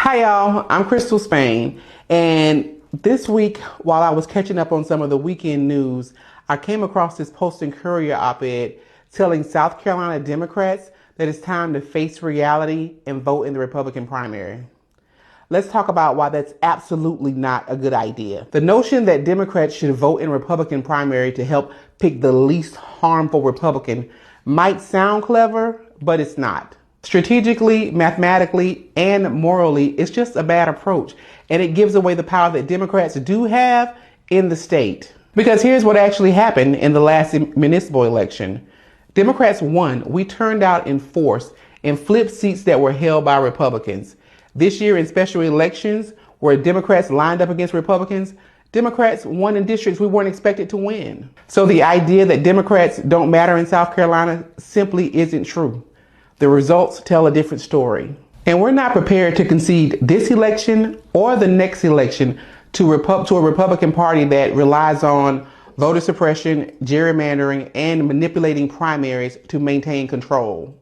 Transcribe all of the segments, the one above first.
Hi y'all, I'm Christale Spain, and this week while I was catching up on some of the weekend news, I came across this Post and Courier op-ed telling South Carolina Democrats that it's time to face reality and vote in the Republican primary. Let's talk about why that's absolutely not a good idea. The notion that Democrats should vote in Republican primary to help pick the least harmful Republican might sound clever, but it's not. Strategically, mathematically, and morally, it's just a bad approach, and it gives away the power that Democrats do have in the state. Because here's what actually happened in the last municipal election. Democrats won. We turned out in force and flipped seats that were held by Republicans. This year in special elections, where Democrats lined up against Republicans, Democrats won in districts we weren't expected to win. So the idea that Democrats don't matter in South Carolina simply isn't true. The results tell a different story. And we're not prepared to concede this election or the next election to a Republican Party that relies on voter suppression, gerrymandering, and manipulating primaries to maintain control.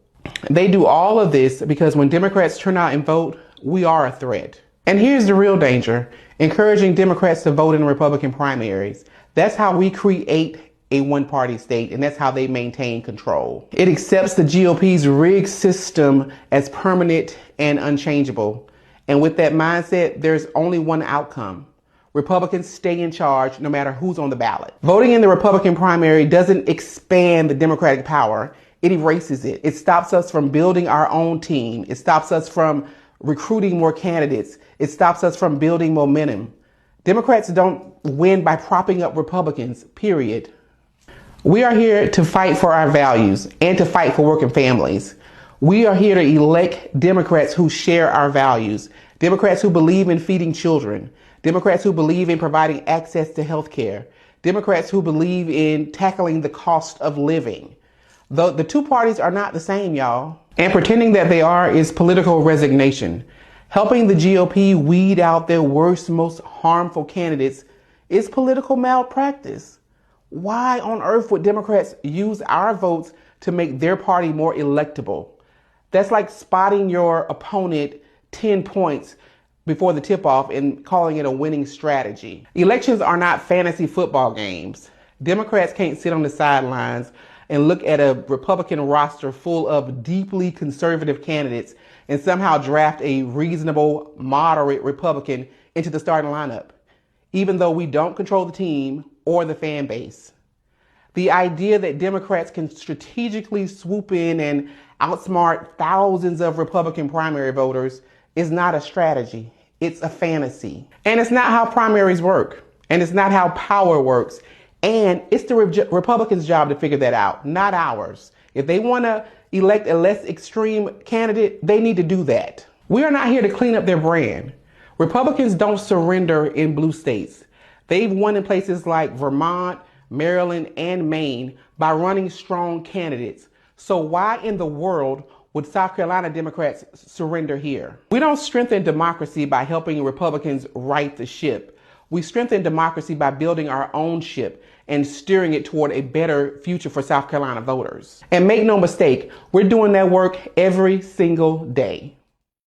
They do all of this because when Democrats turn out and vote, we are a threat. And here's the real danger: encouraging Democrats to vote in Republican primaries. That's how we create a one-party state, and that's how they maintain control. It accepts the GOP's rigged system as permanent and unchangeable. And with that mindset, there's only one outcome. Republicans stay in charge no matter who's on the ballot. Voting in the Republican primary doesn't expand the Democratic power. It erases it. It stops us from building our own team. It stops us from recruiting more candidates. It stops us from building momentum. Democrats don't win by propping up Republicans, period. We are here to fight for our values and to fight for working families. We are here to elect Democrats who share our values. Democrats who believe in feeding children. Democrats who believe in providing access to health care. Democrats who believe in tackling the cost of living. The two parties are not the same, y'all. And pretending that they are is political resignation. Helping the GOP weed out their worst, most harmful candidates is political malpractice. Why on earth would Democrats use our votes to make their party more electable? That's like spotting your opponent 10 points before the tip-off and calling it a winning strategy. Elections are not fantasy football games. Democrats can't sit on the sidelines and look at a Republican roster full of deeply conservative candidates and somehow draft a reasonable, moderate Republican into the starting lineup, even though we don't control the team or the fan base. The idea that Democrats can strategically swoop in and outsmart thousands of Republican primary voters is not a strategy. It's a fantasy. And it's not how primaries work. And it's not how power works. And it's the Republicans' job to figure that out, not ours. If they want to elect a less extreme candidate, they need to do that. We are not here to clean up their brand. Republicans don't surrender in blue states. They've won in places like Vermont, Maryland, and Maine by running strong candidates. So why in the world would South Carolina Democrats surrender here? We don't strengthen democracy by helping Republicans right the ship. We strengthen democracy by building our own ship and steering it toward a better future for South Carolina voters. And make no mistake, we're doing that work every single day.